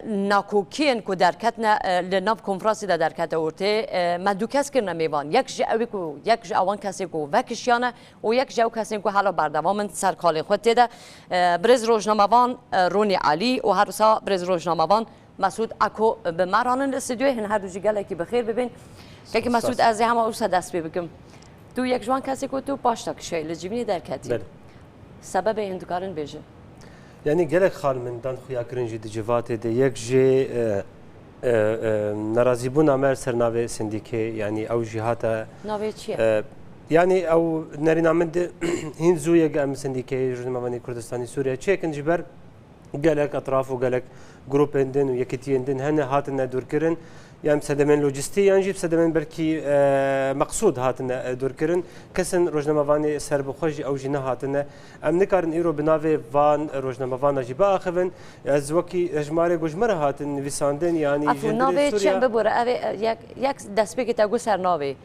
ناکوکین کو درکتنا لناف کنفرانسی دا درکت اورته ما دو کس کرنا میوان یک جا اوی کو یک جا آوان کسی کو وکشیانه و یک جا کسی کو حالا بردوام سر کال خود تیده برز روزنامه‌وان رونی علی و هر سا برز روزنامه‌وان مسعود اکو به مرانن استودیو هن هر دو جگله کی بخیر ببین که مسعود از همه اوسا دست بگم تو یک جوان کسی کو تو پاشتا کشی لجیبینی درکتی سبب هندکارن بیجه يعني قالك خال من دان خويا كرنجي دي جواتي دي يك جي نرازيبون عمر سرناوي سنديكي يعني او جهاتا ناوي تشي يعني او نارينا من هين زويا ام سنديكي جرماني كردستاني سوريا تشيكن جبر قالك اطراف وقالك جروب اندن ويكتي اندن هن هاتنا دور كرن يعني بسدمن لوجستي يعني بسدمن بركي مقصود هاتنا دور كرن كسن روجنامه‌واني سر بخوجي او جنا هاتنا ام نكارن ايرو بنافي فان روجنامه‌وان جي باخفن از وكي اجماري گوجمره هاتن ويساندن يعني ناوي تشي ببره يك دسبيك تا گو سر ناوي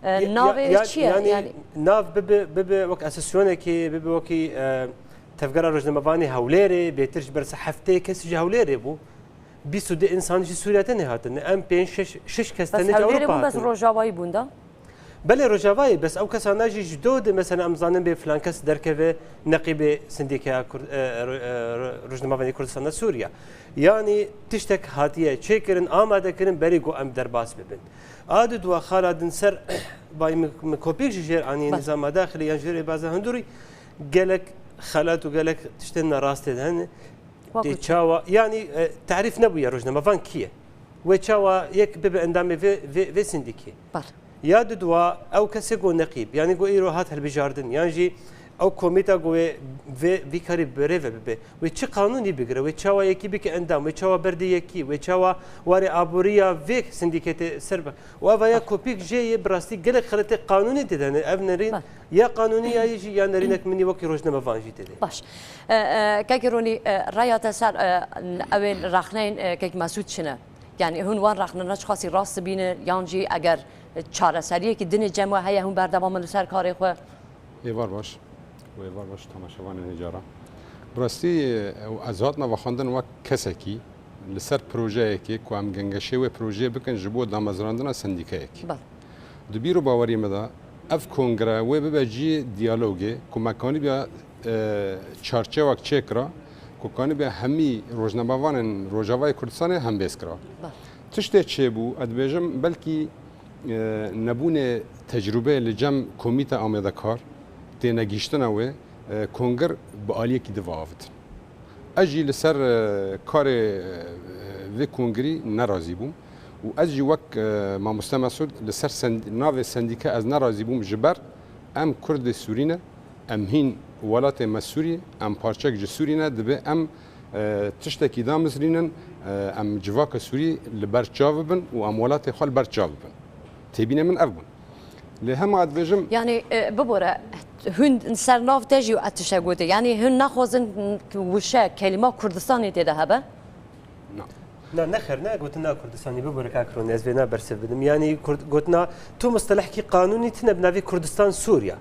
ناوي تشي يعني ناف بب وك اساسيونه كي بب وكي تفكر روجنامه‌واني هوليري بيترج برس هفته كس هوليري بو بیست دو انسان جی سوریه تنهاتن ام پنج شش کس تنه اروپا بس روجاوایی بونده بله روجاوایی بس او کسانه جی جدود مثلا امزانن به فلان کس درکه نقیب سندیکه روزنامه‌وانی کردستان سوریه یعنی تشتک هاتیه چیکرن آماده کرن بری گو ام درباس ببین عادت و خالدن سر با مکوپیک جیر انی نظام داخلی یانجری بعضا هندوری گلک خالات و گلک تشتن راست هن تشاوا يعني تعريف نبوي روزنامه‌وان كيه وتشاوا يك بيبقى اندامي في سنديكي يا ددوا او كسيغو نقيب يعني جو ايرو هات هالبجاردن يعني او كوميتا جو في كاري بريف بي وتشي قانوني بيغرا وتشاوا يكي بك اندام وتشاوا بردي يكي وتشاوا واري ابوريا في سنديكيت سربا وافا كوبيك جي براستي قالك خلت قانوني تدن ابنرين يا قانونيه يجي يا نرينك مني وكي روزنامه‌وان جي تدي باش كاكروني رايات سر اول رخنين كاك مسعود شنه يعني هون وان رخنه خاصي راست بين يانجي اگر چاره سریه که دن جمع هيا هون بردوام لسر کار خو ایوار باش تماشاوان نجارا براستی ازاتنا و خواندن و کسکی لسر پروژه کی کو ام گنگشه و پروژه بکن جبو دامزراندنا سندیکه کی دبیرو باوری مدا اف کنگره و ببجی دیالوگی کو مکانی بیا چارچه وک چکرا کو کانی بیا همی روزنامه‌وان روجاوای کردستان هم بیسکرا تشته چه بو ادبیجم بلکی نبونه تجربه لجم کمیته آماده کار تنگیشتنه و کنگر با عالیه کی دوافت اجی لسر کار و کنگری ناراضی بوم و اجی وک ما مستمسود لسر ناو سندیکه از ناراضی بوم جبر ام کرد سورینه ام هین ولات مسوری ام پارچک جسورینه دبه ام تشتکی دامزرینن ام جواک سوری لبرچاو بن و ام ولات خال برچاو بن تبینه من افبون لهم عاد بجم يعني ببورة هن سرناف تجي واتشاقوته يعني هن نخوزن وشا كلمة كردستاني تذهبه لا نخرنا قلنا كردستاني ببورة كاكرون يزبنا برسف بدم يعني قلنا تو مصطلح كي قانوني تنبنا في كردستان سوريا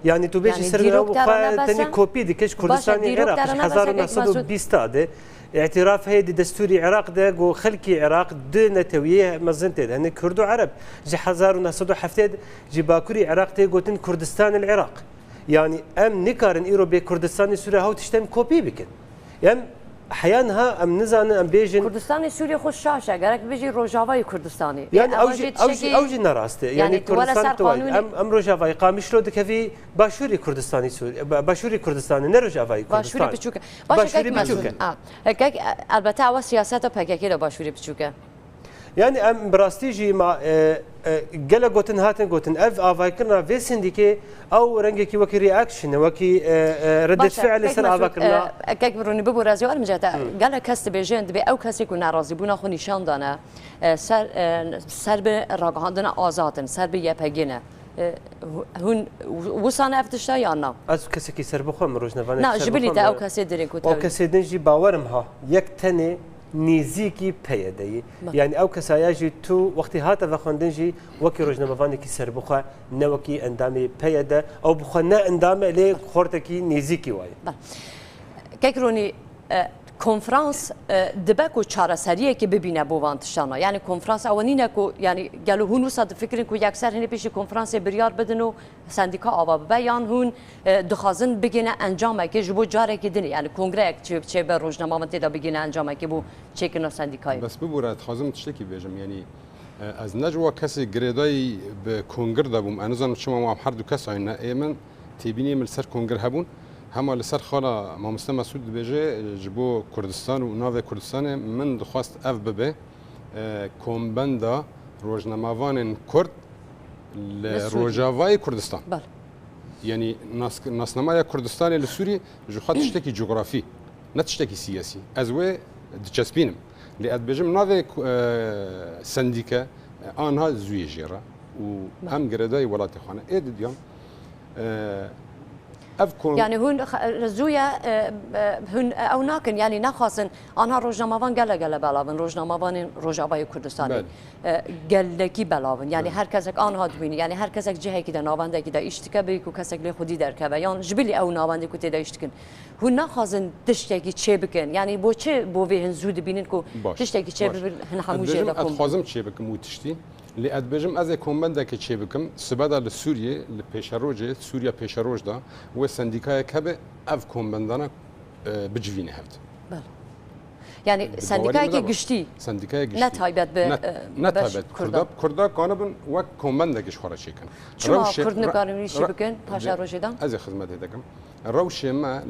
يعني تو بيجي سرنا وقا تاني كوبي ديكش كردستاني عراق 1920 ده اعتراف هيدي دستوري عراق ده جو خلكي عراق دو نتويه مزنتد هن كردو عرب جي 1907 جي باكوري عراق تي قوتن كردستان العراق يعني ام نكارن ايرو بي كردستان سوريا هاو تشتم كوبي بكن يعني احيانا ام نزان ام بيجن كردستان سوريا خوش شاشه قالك بيجي روجاواي كردستاني يعني اوجي نراسته يعني كردستان توي ام روجاواي قامش لو دكفي باشوري كردستاني سوريا باشوري كردستاني نه روجاواي كردستان باشوري بچوكه باشوري بچوكه هيك البته او سياسته پککی لو باشوري بچوكه يعني ام براستيجي ما قال قوتن هاتن قوتن اف افايكرنا في سنديكي او رنجكي وكي رياكشن وكي ردة فعل سر افايكرنا كيك بروني ببو رازي ور مجاتا قال كاست بيجند بي او كاسي كنا راضي بونا خو نشان دانا سر به راگهاندن آزادن سر به يپگينه هون وصانا افتشتا یا نه از کسی کی سر بخوام روزنامه نه جبلی تا او کسی درین کو او کسی دنجی باورم ها یک تنه نزیکی پیدایی یعنی او کسایجی تو وقتی هات و خواندنجی وکی روزنامه‌وانی کی سر بخوا نه وکی اندامی پیدا او بخوا نه اندام لی خورت کی نزیکی وای کیکرونی کنفرانس دبکو چارەسەریە که ببینه بوان تشانا یعنی کنفرانس اولینه کو یعنی گلو هون وسط فکرین کو یکسر هنی پیش کنفرانس بریار بدن و سندیکا آوا ببه یان هون دخوازن بگینه انجامه که جبو جاره که دنی یعنی کنگره چه به روزنامه من تیدا بگینه انجامه که بو چیکن سندیکای بس ببورد خازم تشتکی بیجم یعنی از نجوا کسی گریدای به کنگر دبوم انوزان شما ما هر دو کس عینه ایمن تبینی من سر کنگر هبون همه لسر خاله ما مسلم مسعود بیجه جبو کردستان و ناو کردستان من دخواست اف ببه کمبندا روزنامه‌وان کرد لروجاوای کردستان بله یعنی ناسنامه کردستان لسوری جو خاطر تشتکی جغرافی نه تشتکی سیاسی از و دچسبینم لأد بجم ناو سندیکا آنها زوی جیرا و هم گردای ولات خانه اید دیام يعني هون زويا هون او ناكن يعني نخاصن انا روزنامه‌وان گله بلاون روزنامه‌وان روجاوای کردستانی گلکی بلاون يعني هر کسک آنها دوینی يعني هر کسک جهه کی ناونده کی دا اشتکه به کو کسک له خودی درکه بیان جبلی او ناونده کو تدا اشتکن هون نخاصن دشتکی چه بکن يعني بو چه بو وهن زود بینن کو دشتکی چه هن هموجه لكم خازم چه بکم و تشتی لأد بجم از کمبنده که چه بکم سبدا لسوریه لپیشروجه سوریا پیشروج دا و سندیکای کبه اف کمبندانا بجوینه هفت بله يعني سندیکای که گشتی سندیکای گشتی نتایبت به نتایبت کردا کانبن و کمبنده کش خورا چیکن چما کرد نکاریم چی بکن پیشروجه دان از خدمت دکم روشه ما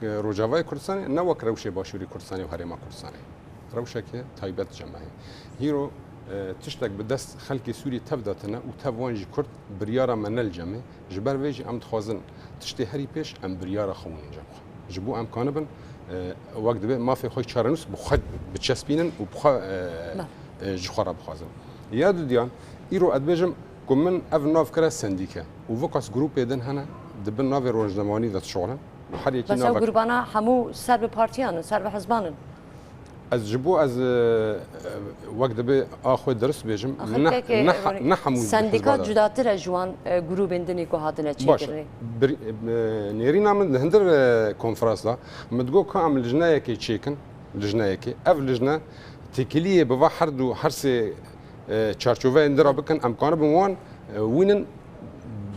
لروجاوای کردستان نه وک روشه باشوری کردستانی و هرما کردستانی روشه که تایبت جمعه هیرو تشتك بدست خلق سوري تبداتنا وتبوانجي كرد بريارة من الجمع جبر ويجي ام تخازن تشتي هري بيش ام بريارة خوين جمع جبو ام كانبن وقت به ما في خوي تشارنوس بخد بتشسبينن وبخا جخرا بخازن ياد ديان ايرو ادبجم كمن اف ناف كرا سنديكا وفوكاس جروب يدن هنا دبن ناف روزناماني ذات شغلن وحد يكي بس او جروبانا همو سر بارتيان سر بحزبانن از جبو از وقت به آخو درست بیجم نه همون سندیکات جداتر جوان گروه اندنی که هاتنه چی کرنی نیری نامن هندر کنفرانس دا مدگو که ام لجنه که چیکن لجنه که اف لجنه تکلیه بوا هر دو هر سه چارچوبه اندرا بکن امکانه بموان وینن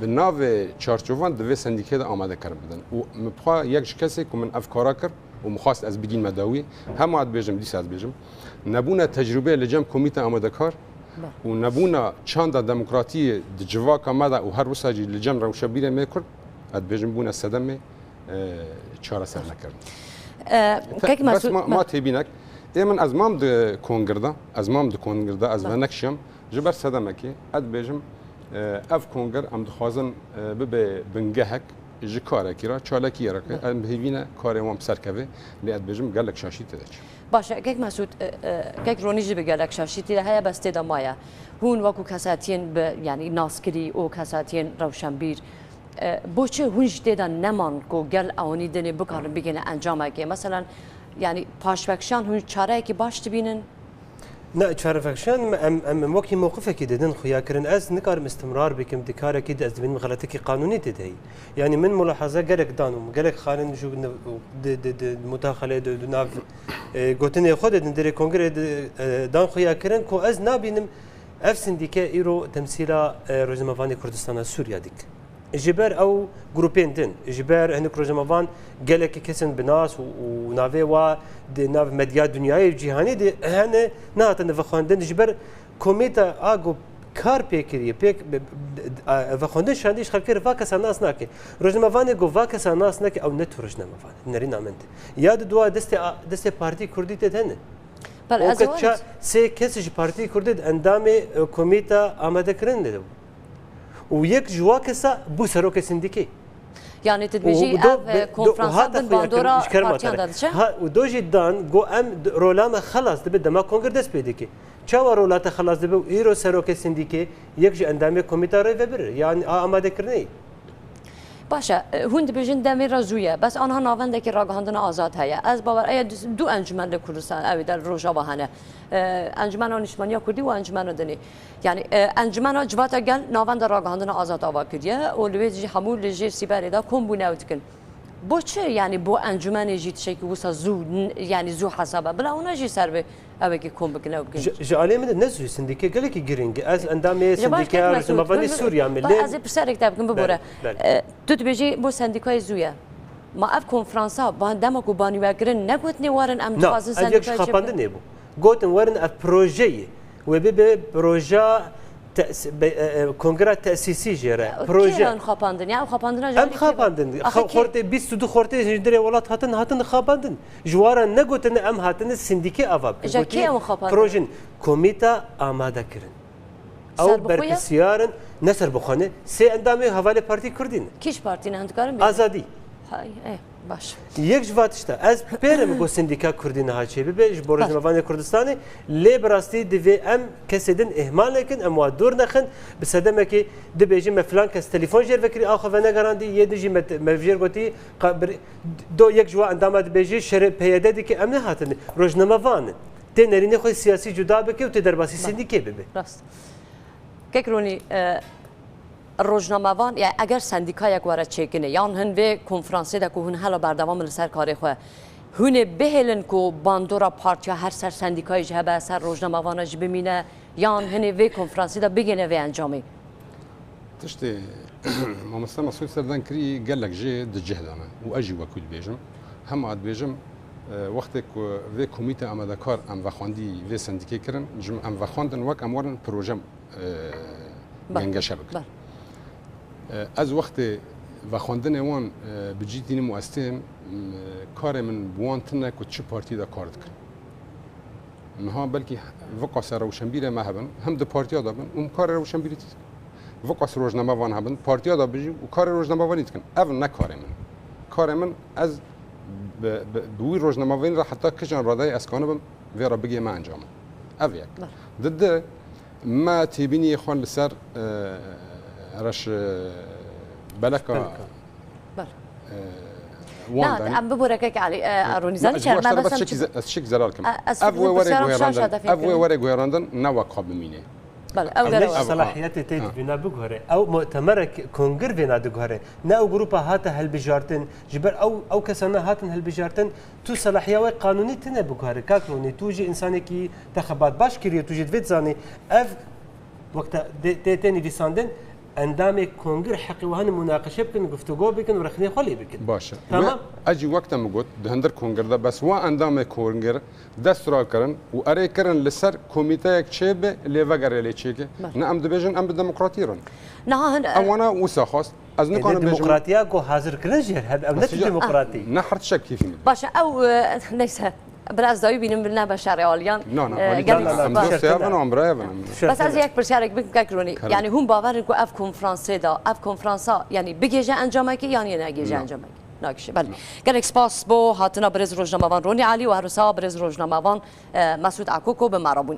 بناو چارچوبان دوی سندیکه دا آماده کرد بدن و مبخوا یک کسی که من افکارا کرد ومخواست از بدين مداوي هم عاد بيجم دي ساعات بيجم نبونا تجربه لجم كوميتا اماده كار ونبونا چاندا ديمقراطيه دجوا كمدا وهر وساجي لجم رو شبيره ميكر عاد بيجم بونا صدمه چاره سر نكرد كيك بس ما تبينك من از مام د كونغردا از مام د كونغردا از ونكشم جبر صدمه كي عاد بيجم اف كونغر ام دخوازن بب بنجهك جی کاره کیرا چالکی را که ام بهینه کار وام سرکوه لیاد بجم گلک شاشی تدش باشه کیک مسعود کیک رونیجی به گلک شاشی تیده هیا بس تیده مایا هون وکو کساتین به یعنی ناسکری او کساتین روشنبیر بوچه هونج تیده نمان کو گل آنی دنی بکارن بگینه انجامه که مثلا یعنی پاشوکشان هون چاره که باش تبینن نه چارفکشان ام وقتی موقفه که دیدن خویا کردن از نکارم استمرار بکم دکاره که از بین غلطی که قانونی دیده یعنی من ملاحظه گرک دانم گرک خانن جو متاخله دو ناف گوتنی خود در کنگره دان خویا کردن کو از نبینم اف سندیکه ایرو تمثیلا روزنامه‌وان کردستان سوریا دیک جبر او گروپین دن جبر هنک روزنامه‌وان گلک کسن بناس و ناوی و ناو مدیا دنیای جهانی ده هنه نه تن وخواندن جبر کمیته آگو کار پیکری پیک وخواندن شاندیش خلکر واکس ناس نکه روزنامه‌وان گو واکس ناس نکه او نت روزنامه‌وان نری نامند یاد دو دست پارتی کردی ته نه بله از اون سه کسی پارتی کردید اندام کمیته آماده کردن و یک جوا کسا بو سروک سندیکی یعنی تدبیجی اف کنفرانس بن باندورا پارتیان داد چه؟ و دو جدان گو ام رولام خلاص دبی دما کنگر دست پیدا کی چه رولات خلاص دبی ایرو سروک سندیکی یک جو اندام کمیته رو ببر یعنی آماده کردنی باشه هند بیشتر دمی رازویه بس آنها ناونده که راگهاندن آزاد هیا از باور ای دو انجمن کردستان اوی در روجا وهانه انجمن آنیشمانیا کردی و انجمن دنی یعنی انجمن جوات گل ناوند راگهاندن آزاد آوا کردیه اولویزی همون لجی سیبری دا کم بونه اوتکن بۆ چ ینی بۆ ئەنجومەنێژی تشێکی وسە زوو ینی زوو حسابە بلا و نەژی سەر بێ ئەوێکی کۆم بکنەوە بکەین ژعالێ من نەزووی سندیکە گەلێکی گرنگە ئەس ئەندامی سندیکە ڕژنەمەڤانی سووریا ملێ ئەزێ پرسیارێکتا بکەم ببوورە تو دەبێژی بۆ سندیکای زوویە ما ئەف کۆنفرانسا دەمەک و بانیواگرن نەگوتنی وارن ئەم خوازن سندیکای خاپاندن نێبوو گوتن وەرن ئەف پرۆژەیە وێ ببێ پرۆژە کنگره تأسیسی جره پروژه خواپاندن یا خواپاندن ام خواپاندن خورده 22 خورده جدره ولات هاتن خواپاندن جواره نگوتن ام هاتن سندیکه اواب جاکی ام خواپاندن پروژه کمیته آماده کردن او برپرسیارن نصر بخانه سه اندامه حواله پارتی کردین کیش پارتی نه هندکارم آزادی های باش یک جواتشتا از پیرم گو سندیکا کردین ها چه ببه جبرش نوان کردستانی لی براستی دوی ام کسیدن اهمال کن ام وادور نخن بسدمه که دبیجی مفلان کس تلفن جر فکری آخو و نگراندی یه دیجی مفجر گوتی دو یک جوا اندام دبیجی شر پیاده دی که ام نه هاتن روزنامه‌وان تی نرینه خوی سیاسی جدا بکه و تی درباسی سندیکه ببه راست که کرونی روزنامه‌وان یا اگر سندیکای وارد چکنه یا هن به کنفرانسی دکو هن حالا بردوام لسر کاری خو هن بهلن کو باندورا پارتیا هر سر سندیکای جهبه سر روزنامه‌وانش ببینه یا هن به کنفرانسی دا بگینه و انجامی تشتی ما مثلا مسئول سردن کری گلک جه دجهدانه و اجی وکیل بیجم هم عاد بیجم وقتی که و کمیته آماده کار ام وخاندی و سندیکه کردن جم ام وخاندن وک امورن پروژه گنگشه بکن از وقت و خواندن وان بجیتین مؤسسم کار من بوان تنه که چه پارتی دا کار دکن منها بلکه وقاس روشنبیره ما هبن هم ده پارتی دا بن اون کار روشنبیری تیز وقاس روزنامه وان هبن پارتی دا بجی و کار روزنامه وانی تکن اول نه کار من از بوی روزنامه وانی را حتی کجان رادای اسکانه بم و را بگی ما انجام اول یک ده ما تبینی خوان لسر رش بلکه نه ام ببورك هيك علي رونيزاني شهر ما بس شك زلالكم افوي ورق ويراندن نوا قاب مينه بله او صلاحيات تيت بنا بغره او مؤتمر كونغر بنا دغره نا او جروبا هات هل بجارتن جبر او كسنا هاتن هل بجارتن تو صلاحيه قانوني تنه بغره كاكروني توجي انساني كي تخبات باش كريه توجي فيتزاني اف وقت تاني فيساندن اندام کنگر حقی وهن مناقشه بکن گفتگو بکن و رخنه خالی بکن باشه تمام اجی وقت مگوت دهندر کنگر ده بس وا اندام کنگر دست را کردن و اره کردن لسر کمیته یک چه به لیوگره لیچه نه ام دبیجن ام دموکراتیرن نه اوانا وسا خواست از نکنم دموکراتیا کو حاضر کردن جهر هب ام نه دموکراتی نه حرت شک کیفی باشه او نیست براز دایی بینیم بنا بشار آلیان بس از یک پرسیارک بگم کرونی یعنی هم باور کو اف کنفرانسی دا اف کنفرانسا یعنی بگیجه انجامه کی یعنی نگیجه انجامه ناکشه بله گرک سپاس با هاتنا برز روزنامه‌وان رونی علی و هروسا برز روزنامه‌وان مسعود عکوکو به مرابون